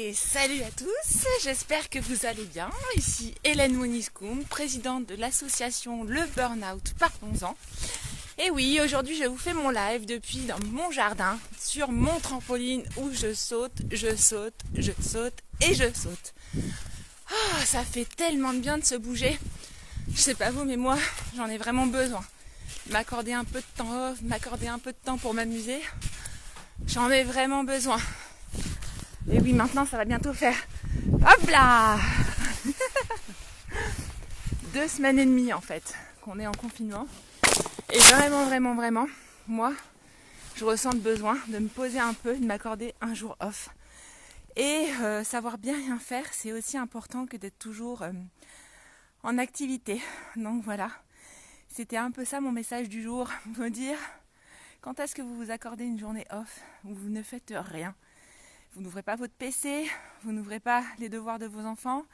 Et salut à tous, j'espère que vous allez bien. Ici Hélène Moniskoum, présidente de l'association Le Burnout Parlons-en. Et oui, aujourd'hui je vous fais mon live depuis dans mon jardin, sur mon trampoline où je saute, je saute, je saute et je saute. Oh, ça fait tellement de bien de se bouger. Je sais pas vous, mais moi j'en ai vraiment besoin. M'accorder un peu de temps off, m'accorder un peu de temps pour m'amuser. J'en ai vraiment besoin. Et oui, maintenant ça va bientôt faire, hop là 2 semaines et demie en fait qu'on est en confinement. Et vraiment, moi, je ressens le besoin de me poser un peu, de m'accorder un jour off. Et savoir bien rien faire, c'est aussi important que d'être toujours en activité. Donc voilà, c'était un peu ça mon message du jour, me dire quand est-ce que vous vous accordez une journée off où vous ne faites rien. Vous n'ouvrez pas votre PC, vous n'ouvrez pas les devoirs de vos enfants,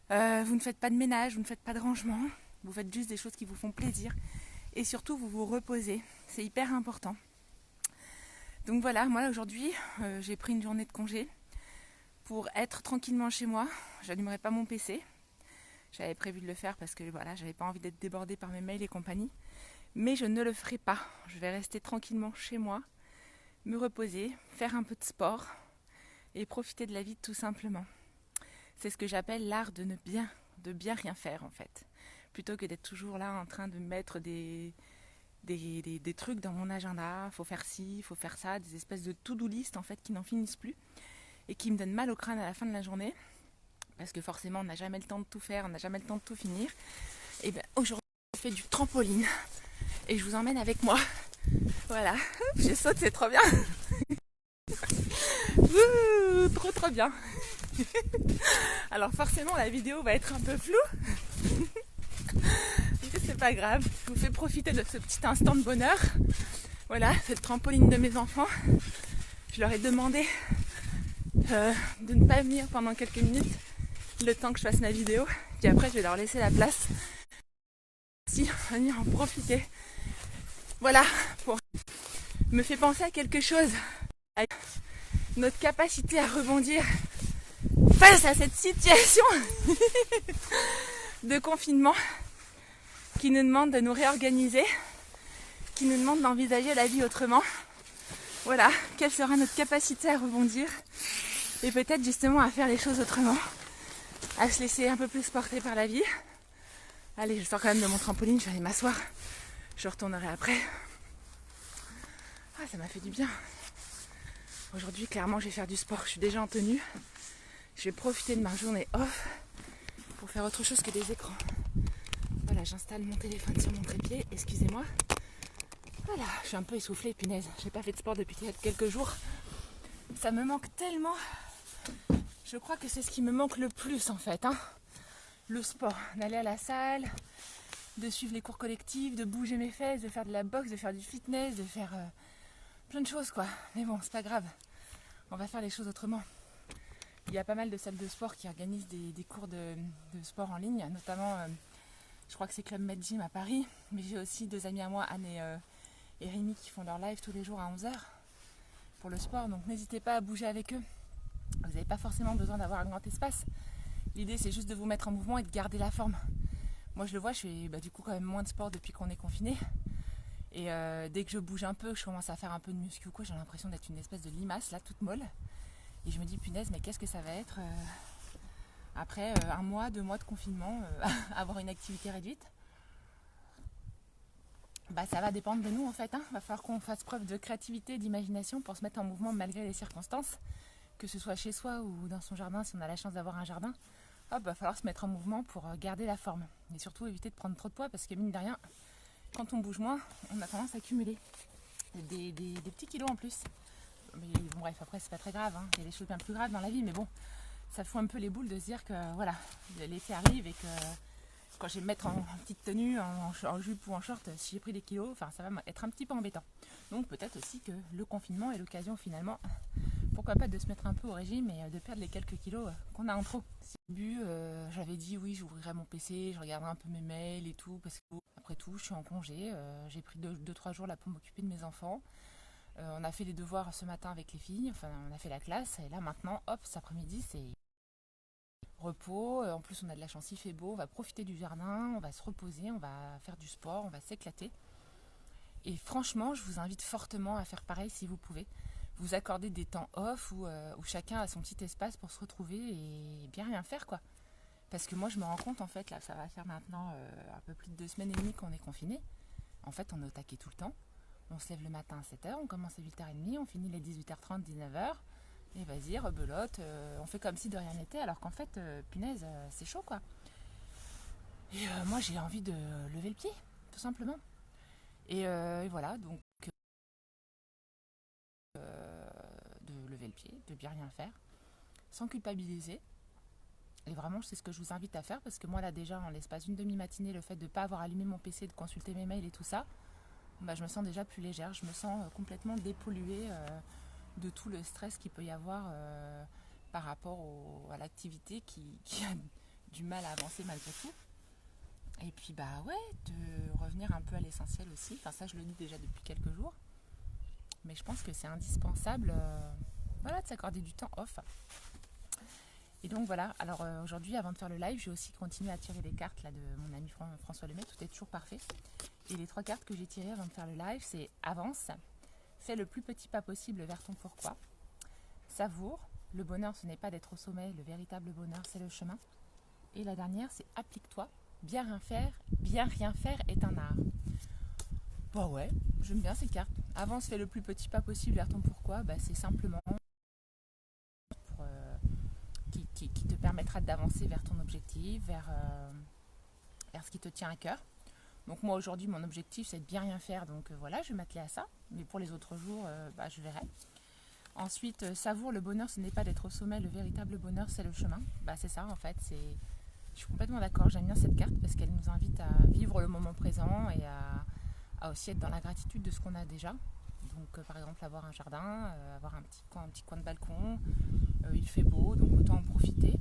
vous ne faites pas de ménage, vous ne faites pas de rangement, vous faites juste des choses qui vous font plaisir et surtout vous vous reposez, c'est hyper important. Donc voilà, moi aujourd'hui j'ai pris une journée de congé pour être tranquillement chez moi, j'allumerai pas mon PC, j'avais prévu de le faire parce que voilà, j'avais pas envie d'être débordée par mes mails et compagnie, mais je ne le ferai pas, je vais rester tranquillement chez moi, me reposer, faire un peu de sport et profiter de la vie tout simplement. C'est ce que j'appelle l'art de bien rien faire en fait. Plutôt que d'être toujours là en train de mettre des trucs dans mon agenda, faut faire ci, faut faire ça, des espèces de to-do list en fait qui n'en finissent plus et qui me donnent mal au crâne à la fin de la journée parce que forcément on n'a jamais le temps de tout faire, on n'a jamais le temps de tout finir. Et bien aujourd'hui je fais du trampoline et je vous emmène avec moi. Voilà, je saute, c'est trop bien. Ouh, trop bien. Alors forcément la vidéo va être un peu floue, mais c'est pas grave, je vous fais profiter de ce petit instant de bonheur. Voilà, cette trampoline de mes enfants, je leur ai demandé de ne pas venir pendant quelques minutes, le temps que je fasse ma vidéo, puis après je vais leur laisser la place, si venir en profiter. Voilà, me fait penser à quelque chose, à notre capacité à rebondir face à cette situation de confinement qui nous demande de nous réorganiser, qui nous demande d'envisager la vie autrement. Voilà, quelle sera notre capacité à rebondir et peut-être justement à faire les choses autrement, à se laisser un peu plus porter par la vie. Allez, je sors quand même de mon trampoline, je vais aller m'asseoir, je retournerai après. Ah, ça m'a fait du bien. Aujourd'hui, clairement, je vais faire du sport, je suis déjà en tenue. Je vais profiter de ma journée off pour faire autre chose que des écrans. Voilà, j'installe mon téléphone sur mon trépied, excusez-moi. Voilà, je suis un peu essoufflée, punaise. J'ai pas fait de sport depuis quelques jours. Ça me manque tellement. Je crois que c'est ce qui me manque le plus en fait. Le sport, d'aller à la salle, de suivre les cours collectifs, de bouger mes fesses, de faire de la boxe, de faire du fitness, de faire plein de choses quoi. Mais bon, c'est pas grave. On va faire les choses autrement. Il y a pas mal de salles de sport qui organisent des cours de sport en ligne, notamment je crois que c'est Club Med Gym à Paris, mais j'ai aussi 2 amis à moi, Anne et Rémi, qui font leur live tous les jours à 11h pour le sport, donc n'hésitez pas à bouger avec eux. Vous n'avez pas forcément besoin d'avoir un grand espace. L'idée c'est juste de vous mettre en mouvement et de garder la forme. Moi je le vois, je fais du coup quand même moins de sport depuis qu'on est confiné. Et dès que je bouge un peu, je commence à faire un peu de muscu, quoi, j'ai l'impression d'être une espèce de limace là, toute molle. Et je me dis punaise, mais qu'est-ce que ça va être après 1 mois, 2 mois de confinement, avoir une activité réduite. Ça va dépendre de nous en fait. Va falloir qu'on fasse preuve de créativité, d'imagination pour se mettre en mouvement malgré les circonstances, que ce soit chez soi ou dans son jardin si on a la chance d'avoir un jardin. Va falloir se mettre en mouvement pour garder la forme et surtout éviter de prendre trop de poids parce que mine de rien, quand on bouge moins, on a tendance à accumuler des petits kilos en plus. Mais bon, bref, après c'est pas très grave, il y a des choses bien plus graves dans la vie, mais bon, ça fout un peu les boules de se dire que voilà, l'été arrive et que quand je vais me mettre en petite tenue, en jupe ou en short, si j'ai pris des kilos, ça va être un petit peu embêtant. Donc peut-être aussi que le confinement est l'occasion finalement, pourquoi pas de se mettre un peu au régime et de perdre les quelques kilos qu'on a en trop. Au début, j'avais dit oui, j'ouvrirais mon PC, je regarderais un peu mes mails et tout, parce que après tout, je suis en congé, j'ai pris 2-3 jours là pour m'occuper de mes enfants. On a fait les devoirs ce matin avec les filles, enfin on a fait la classe, et là maintenant, hop, cet après-midi c'est repos. En plus on a de la chance, il fait beau, on va profiter du jardin, on va se reposer, on va faire du sport, on va s'éclater. Et franchement, je vous invite fortement à faire pareil si vous pouvez. Vous accorder des temps off où chacun a son petit espace pour se retrouver et bien rien faire, quoi. Parce que moi je me rends compte, en fait, là ça va faire maintenant un peu plus de 2 semaines et demie qu'on est confinés. En fait on est au taquet tout le temps. On se lève le matin à 7h, on commence à 8h30, on finit les 18h30, 19h. Et vas-y, rebelote, on fait comme si de rien n'était, alors qu'en fait, punaise, c'est chaud, quoi. Et moi j'ai envie de lever le pied, tout simplement. Et voilà, donc de lever le pied, de bien rien faire, sans culpabiliser. Et vraiment, c'est ce que je vous invite à faire, parce que moi, là, déjà, en l'espace d'une demi-matinée, le fait de ne pas avoir allumé mon PC, de consulter mes mails et tout ça, bah, je me sens déjà plus légère, je me sens complètement dépolluée de tout le stress qu'il peut y avoir par rapport à l'activité qui a du mal à avancer malgré tout. Et puis, bah ouais, de revenir un peu à l'essentiel aussi. Enfin, ça, je le dis déjà depuis quelques jours. Mais je pense que c'est indispensable voilà, de s'accorder du temps off. Et donc voilà, alors aujourd'hui, avant de faire le live, j'ai aussi continué à tirer les cartes là, de mon ami François Lemay, tout est toujours parfait. Et les 3 cartes que j'ai tirées avant de faire le live, c'est avance, fais le plus petit pas possible vers ton pourquoi, savoure, le bonheur ce n'est pas d'être au sommet, le véritable bonheur c'est le chemin. Et la dernière, c'est applique-toi, bien rien faire est un art. Bah ouais, j'aime bien ces cartes. Avance, fais le plus petit pas possible vers ton pourquoi, bah c'est simplement pour, qui te permettra d'avancer vers ton objectif, vers ce qui te tient à cœur. Donc moi aujourd'hui mon objectif c'est de bien rien faire, donc voilà, je vais m'atteler à ça. Mais pour les autres jours, bah, je verrai. Ensuite, savoure, le bonheur ce n'est pas d'être au sommet, le véritable bonheur c'est le chemin. Bah c'est ça en fait, je suis complètement d'accord, j'aime bien cette carte parce qu'elle nous invite à vivre le moment présent et à aussi être dans la gratitude de ce qu'on a déjà. Donc par exemple avoir un jardin, avoir un petit coin de balcon, il fait beau, donc autant en profiter.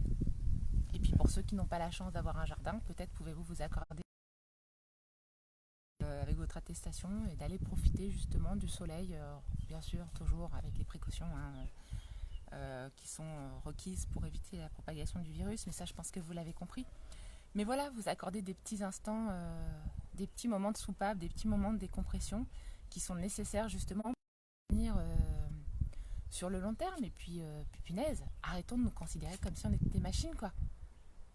Et puis pour ceux qui n'ont pas la chance d'avoir un jardin, peut-être pouvez-vous vous accorder avec votre attestation et d'aller profiter justement du soleil, bien sûr toujours avec les précautions qui sont requises pour éviter la propagation du virus, mais ça je pense que vous l'avez compris. Mais voilà, vous accordez des petits instants, des petits moments de soupape, des petits moments de décompression qui sont nécessaires justement pour venir sur le long terme. Et puis punaise, arrêtons de nous considérer comme si on était des machines, quoi.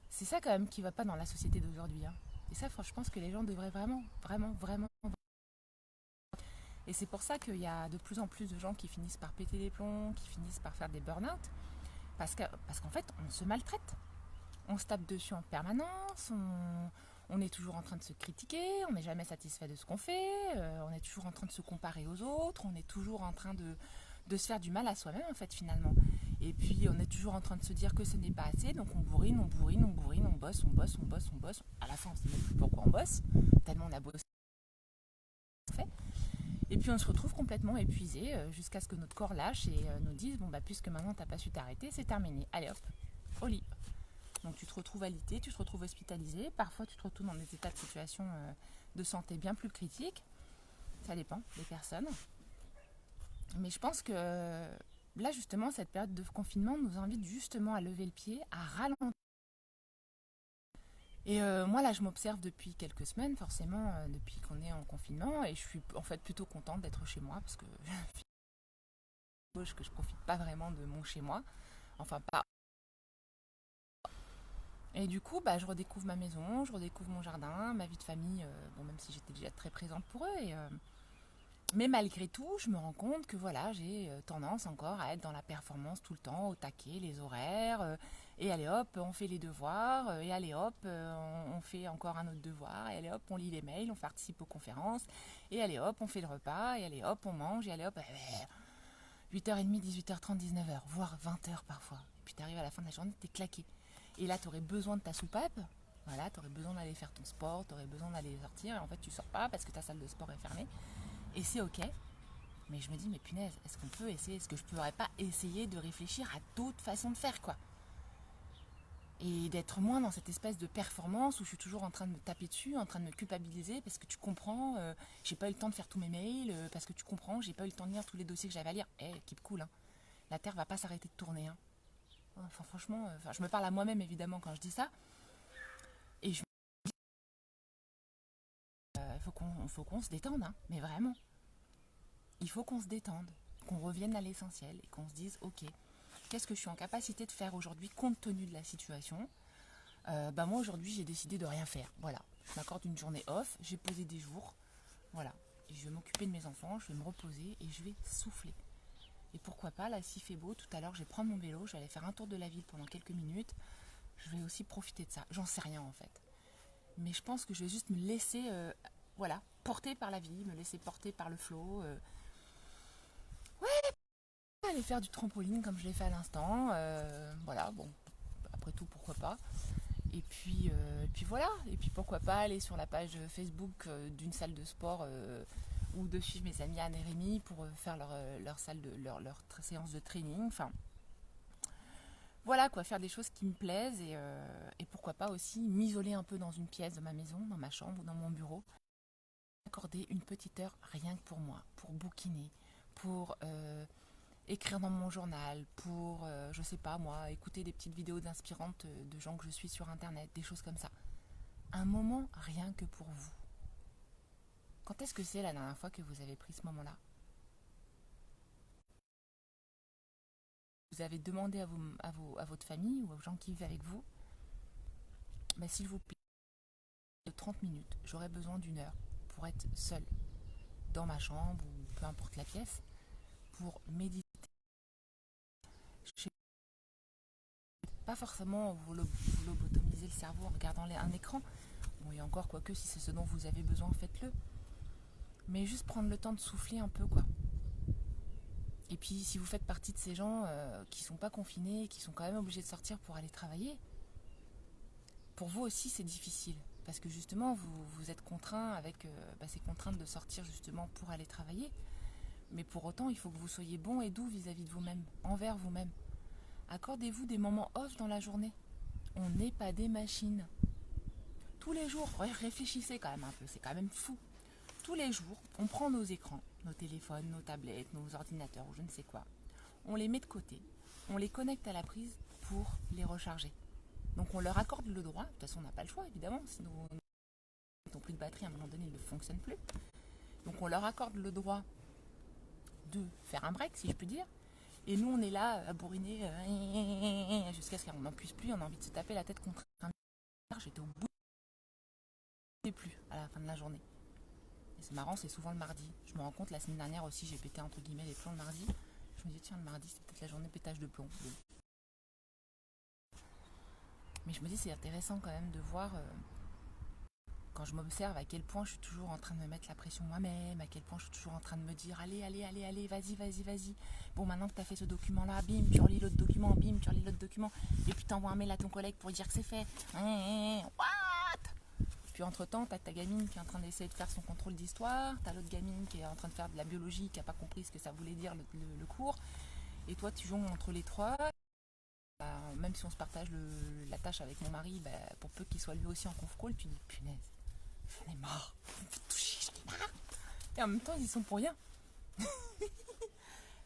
C'est ça quand même qui va pas dans la société d'aujourd'hui, hein. Et ça, je pense que les gens devraient vraiment. Et c'est pour ça qu'il y a de plus en plus de gens qui finissent par péter les plombs, qui finissent par faire des burn-out. Parce qu'en fait, on se maltraite. On se tape dessus en permanence, on est toujours en train de se critiquer, on n'est jamais satisfait de ce qu'on fait, on est toujours en train de se comparer aux autres, on est toujours en train de se faire du mal à soi-même en fait finalement. Et puis on est toujours en train de se dire que ce n'est pas assez, donc on bourrine, on bosse. À la fin on ne sait même plus pourquoi on bosse, tellement on a bossé. Et puis on se retrouve complètement épuisé jusqu'à ce que notre corps lâche et nous dise bon bah puisque maintenant t'as pas su t'arrêter, c'est terminé, allez hop, au lit. Donc tu te retrouves alité, tu te retrouves hospitalisé, parfois tu te retrouves dans des états de situation de santé bien plus critiques, ça dépend des personnes. Mais je pense que là justement cette période de confinement nous invite justement à lever le pied, à ralentir. Et moi là je m'observe depuis quelques semaines forcément, depuis qu'on est en confinement, et je suis en fait plutôt contente d'être chez moi parce que je profite pas vraiment de mon chez moi, enfin pas. Et du coup, bah, je redécouvre ma maison, je redécouvre mon jardin, ma vie de famille, bon, même si j'étais déjà très présente pour eux. Mais malgré tout, je me rends compte que voilà, j'ai tendance encore à être dans la performance tout le temps, au taquet, les horaires, et allez hop, on fait les devoirs, et allez hop, on fait encore un autre devoir, et allez hop, on lit les mails, on participe aux conférences, et allez hop, on fait le repas, et allez hop, on mange, et allez hop, 8h30, 18h30, 19h, voire 20h parfois. Et puis t'arrives à la fin de la journée, t'es claqué. Et là, tu aurais besoin de ta soupape. Voilà, tu aurais besoin d'aller faire ton sport, tu aurais besoin d'aller sortir. Et en fait, tu sors pas parce que ta salle de sport est fermée. Et c'est ok. Mais je me dis, mais punaise, est-ce qu'on peut essayer, est-ce que je pourrais pas essayer de réfléchir à d'autres façons de faire, quoi. et d'être moins dans cette espèce de performance où je suis toujours en train de me taper dessus, en train de me culpabiliser parce que tu comprends, j'ai pas eu le temps de faire tous mes mails, parce que tu comprends, j'ai pas eu le temps de lire tous les dossiers que j'avais à lire. Keep cool, hein. La Terre va pas s'arrêter de tourner, hein. Enfin, franchement, je me parle à moi-même évidemment quand je dis ça, et faut qu'on se détende, hein. Mais vraiment, il faut qu'on se détende, qu'on revienne à l'essentiel et qu'on se dise, ok, qu'est-ce que je suis en capacité de faire aujourd'hui compte tenu de la situation. Moi aujourd'hui j'ai décidé de rien faire, voilà, je m'accorde une journée off, j'ai posé des jours, voilà, et je vais m'occuper de mes enfants, je vais me reposer et je vais souffler. Et pourquoi pas, là s'il fait beau, tout à l'heure je vais prendre mon vélo, je vais aller faire un tour de la ville pendant quelques minutes, je vais aussi profiter de ça, j'en sais rien en fait. Mais je pense que je vais juste me laisser porter par la vie, me laisser porter par le flot, aller faire du trampoline comme je l'ai fait à l'instant, voilà, bon, après tout pourquoi pas. Et puis voilà, et puis pourquoi pas aller sur la page Facebook d'une salle de sport ou de suivre mes amis Anne et Rémi pour faire leur séance de training. Enfin, voilà quoi, faire des choses qui me plaisent et pourquoi pas aussi m'isoler un peu dans une pièce de ma maison, dans ma chambre ou dans mon bureau. Accorder une petite heure rien que pour moi, pour bouquiner, pour écrire dans mon journal, pour, je sais pas moi, écouter des petites vidéos inspirantes de gens que je suis sur internet, des choses comme ça. Un moment rien que pour vous. Quand est-ce que c'est la dernière fois que vous avez pris ce moment-là? Vous avez demandé à votre famille ou aux gens qui vivent avec vous, s'il vous plaît, de 30 minutes, j'aurais besoin d'une heure pour être seule dans ma chambre ou peu importe la pièce, pour méditer. Je sais pas forcément vous lobotomiser le cerveau en regardant un écran. Bon, et encore, quoique, si c'est ce dont vous avez besoin, faites-le. Mais juste prendre le temps de souffler un peu, quoi. Et puis, si vous faites partie de ces gens qui sont pas confinés, qui sont quand même obligés de sortir pour aller travailler, pour vous aussi, c'est difficile. Parce que justement, vous êtes contraint avec ces contraintes de sortir justement pour aller travailler. Mais pour autant, il faut que vous soyez bon et doux vis-à-vis de vous-même, envers vous-même. Accordez-vous des moments off dans la journée. On n'est pas des machines. Tous les jours, réfléchissez quand même un peu, c'est quand même fou. Tous les jours, on prend nos écrans, nos téléphones, nos tablettes, nos ordinateurs ou je ne sais quoi. On les met de côté, on les connecte à la prise pour les recharger. Donc on leur accorde le droit, de toute façon on n'a pas le choix évidemment, sinon ils n'ont plus de batterie à un moment donné, ils ne fonctionnent plus. Donc on leur accorde le droit de faire un break si je puis dire. Et nous on est là à bourriner jusqu'à ce qu'on n'en puisse plus, on a envie de se taper la tête contre un mur. J'étais au bout des plus à la fin de la journée. Et c'est marrant, c'est souvent le mardi. Je me rends compte, la semaine dernière aussi, j'ai pété entre guillemets les plombs le mardi. Je me dis, tiens, le mardi, c'est peut-être la journée pétage de plomb. Bon. Mais je me dis, c'est intéressant quand même de voir, quand je m'observe, à quel point je suis toujours en train de me mettre la pression moi-même, à quel point je suis toujours en train de me dire, allez, vas-y. Bon, maintenant que tu as fait ce document-là, bim, tu relis l'autre document, bim, tu relis l'autre document, et puis tu envoies un mail à ton collègue pour dire que c'est fait. Puis entre-temps, t'as ta gamine qui est en train d'essayer de faire son contrôle d'histoire, t'as l'autre gamine qui est en train de faire de la biologie, qui n'a pas compris ce que ça voulait dire le cours, et toi tu jongles entre les trois. Même si on se partage la tâche avec mon mari, pour peu qu'il soit lui aussi en conf call, tu dis punaise, j'en ai marre, j'en ai marre. Et en même temps, ils y sont pour rien.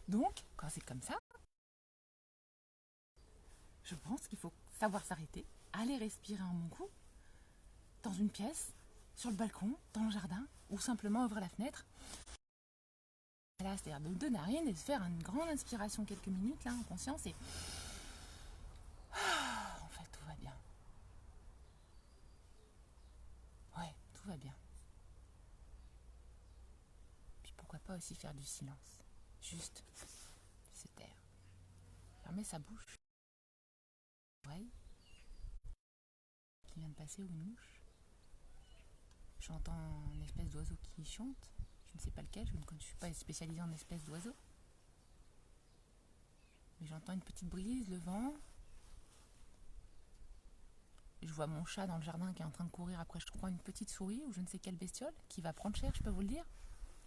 Donc, quand c'est comme ça, je pense qu'il faut savoir s'arrêter, aller respirer un bon coup, dans une pièce, sur le balcon, dans le jardin, ou simplement ouvrir la fenêtre. Là, c'est-à-dire de deux narines et de faire une grande inspiration quelques minutes là en conscience et en fait tout va bien. Ouais, tout va bien. Puis pourquoi pas aussi faire du silence. Juste se taire. Fermer sa bouche. Oreille. Qui vient de passer ou une mouche. J'entends une espèce d'oiseau qui chante. Je ne sais pas lequel, je ne suis pas spécialisée en espèces d'oiseaux. Mais j'entends une petite brise, le vent. Je vois mon chat dans le jardin qui est en train de courir après, je crois, une petite souris ou je ne sais quelle bestiole qui va prendre cher, je peux vous le dire.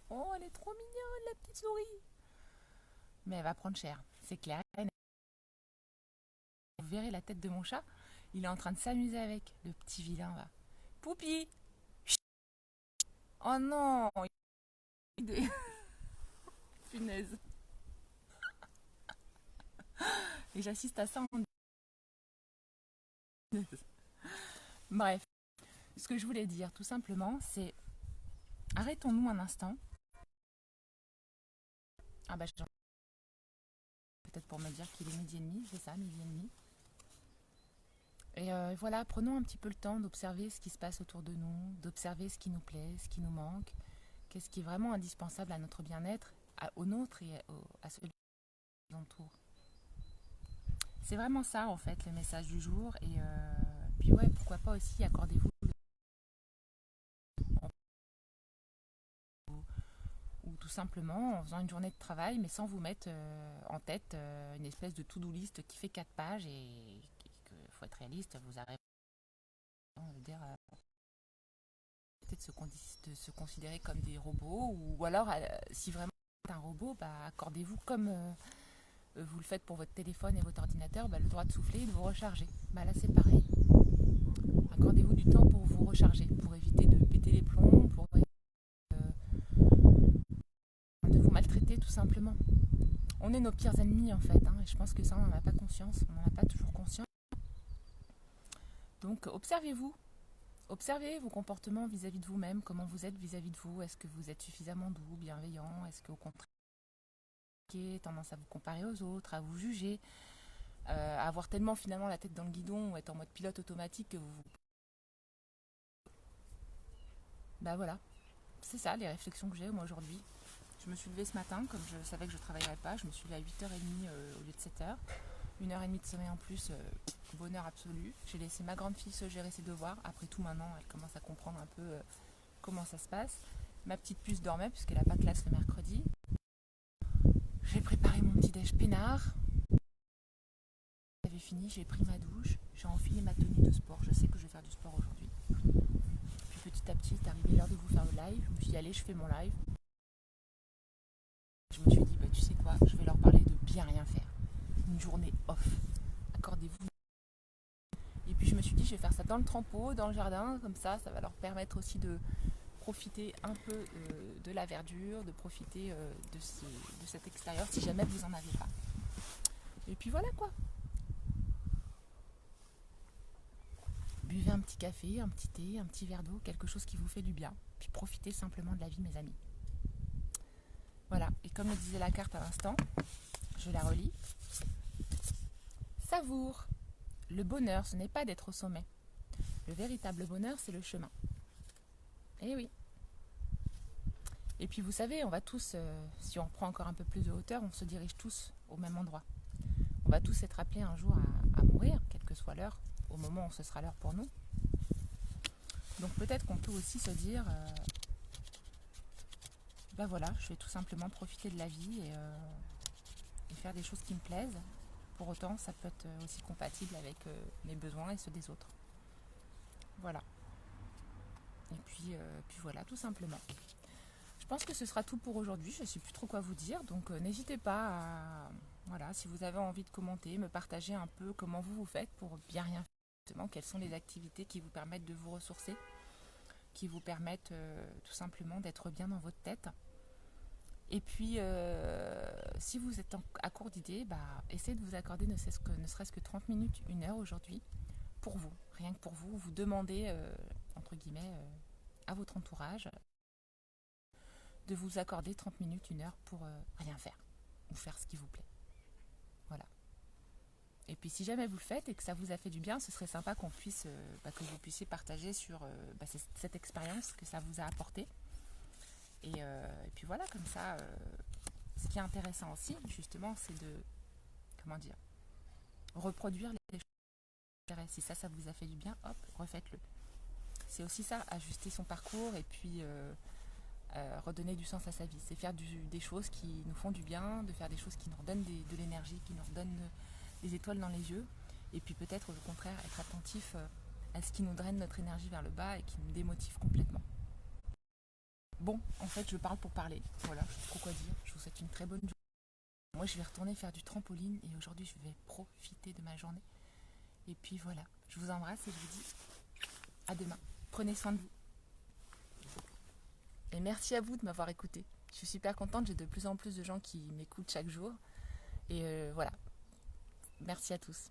Oh, elle est trop mignonne, la petite souris. Mais elle va prendre cher, c'est clair. Vous verrez la tête de mon chat. Il est en train de s'amuser avec le petit vilain là. Poupi! Oh non! Punaise. Et j'assiste à ça en... Bref, ce que je voulais dire tout simplement, c'est arrêtons-nous un instant. Ah bah peut-être pour me dire qu'il est 12h30, c'est ça, 12h30. Et voilà, prenons un petit peu le temps d'observer ce qui se passe autour de nous, d'observer ce qui nous plaît, ce qui nous manque, qu'est-ce qui est vraiment indispensable à notre bien-être, au nôtre et à celui qui nous entoure. C'est vraiment ça en fait le message du jour. Et puis ouais, pourquoi pas aussi accordez-vous ou tout simplement en faisant une journée de travail mais sans vous mettre en tête une espèce de to-do list qui fait 4 pages et qu'il faut être réaliste, vous arrivez à dire peut-être de se considérer comme des robots ou alors si vraiment vous êtes un robot, bah, accordez-vous comme vous le faites pour votre téléphone et votre ordinateur, bah, le droit de souffler et de vous recharger. Bah, là c'est pareil. Accordez-vous du temps pour vous recharger, pour éviter de péter les plombs, pour de vous maltraiter tout simplement. On est nos pires ennemis en fait, hein, et je pense que ça on n'en a pas conscience, on n'en a pas toujours conscience. Donc observez-vous, observez vos comportements vis-à-vis de vous-même, comment vous êtes vis-à-vis de vous, est-ce que vous êtes suffisamment doux, bienveillant, est-ce qu'au contraire vous avez tendance à vous comparer aux autres, à vous juger, à avoir tellement finalement la tête dans le guidon ou être en mode pilote automatique que vous... Bah voilà, c'est ça les réflexions que j'ai moi aujourd'hui. Je me suis levée ce matin, comme je savais que je ne travaillerais pas, je me suis levée à 8h30 au lieu de 7h. 1h30 de sommeil en plus, bonheur absolu. J'ai laissé ma grande fille se gérer ses devoirs. Après tout, maintenant, elle commence à comprendre un peu comment ça se passe. Ma petite puce dormait puisqu'elle n'a pas de classe le mercredi. J'ai préparé mon petit déj peinard. J'avais fini, j'ai pris ma douche, j'ai enfilé ma tenue de sport. Je sais que je vais faire du sport aujourd'hui. Puis petit à petit, c'est arrivé l'heure de vous faire le live. Je me suis dit, allez, je fais mon live. Je me suis dit, bah, tu sais quoi, je vais leur parler de bien rien faire. Une journée off. Accordez-vous. Et puis je me suis dit, je vais faire ça dans le trempeau, dans le jardin, comme ça va leur permettre aussi de profiter un peu de la verdure, de profiter de cet extérieur si jamais vous en avez pas. Et puis voilà quoi. Buvez un petit café, un petit thé, un petit verre d'eau, quelque chose qui vous fait du bien. Puis profitez simplement de la vie, mes amis. Voilà, et comme le disait la carte à l'instant, je la relis. Savoure. Le bonheur, ce n'est pas d'être au sommet. Le véritable bonheur, c'est le chemin. Eh oui. Et puis vous savez, on va tous, si on prend encore un peu plus de hauteur, on se dirige tous au même endroit. On va tous être appelés un jour à mourir, quelle que soit l'heure, au moment où ce sera l'heure pour nous. Donc peut-être qu'on peut aussi se dire, ben voilà, je vais tout simplement profiter de la vie et faire des choses qui me plaisent. Pour autant, ça peut être aussi compatible avec mes besoins et ceux des autres. Voilà. Et puis voilà, tout simplement. Je pense que ce sera tout pour aujourd'hui. Je ne sais plus trop quoi vous dire. Donc n'hésitez pas à... Voilà, si vous avez envie de commenter, me partager un peu comment vous faites pour bien rien faire. Justement, quelles sont les activités qui vous permettent de vous ressourcer, qui vous permettent tout simplement d'être bien dans votre tête. Et puis, si vous êtes à court d'idées, bah, essayez de vous accorder ne serait-ce que 30 minutes, 1 heure aujourd'hui, pour vous. Rien que pour vous, vous demandez, entre guillemets, à votre entourage de vous accorder 30 minutes, 1 heure pour rien faire, ou faire ce qui vous plaît. Voilà. Et puis si jamais vous le faites et que ça vous a fait du bien, ce serait sympa qu'on puisse, que vous puissiez partager sur cette expérience que ça vous a apporté. Et puis voilà, comme ça, ce qui est intéressant aussi, justement, c'est de, reproduire les choses. Si ça vous a fait du bien, hop, refaites-le. C'est aussi ça, ajuster son parcours et puis redonner du sens à sa vie. C'est faire des choses qui nous font du bien, de faire des choses qui nous redonnent de l'énergie, qui nous redonnent des étoiles dans les yeux. Et puis peut-être au contraire, être attentif à ce qui nous draine notre énergie vers le bas et qui nous démotive complètement. Bon, en fait, je parle pour parler. Voilà, je sais trop quoi dire. Je vous souhaite une très bonne journée. Moi, je vais retourner faire du trampoline et aujourd'hui, je vais profiter de ma journée. Et puis voilà, je vous embrasse et je vous dis à demain. Prenez soin de vous. Et merci à vous de m'avoir écouté. Je suis super contente, j'ai de plus en plus de gens qui m'écoutent chaque jour. Et voilà, merci à tous.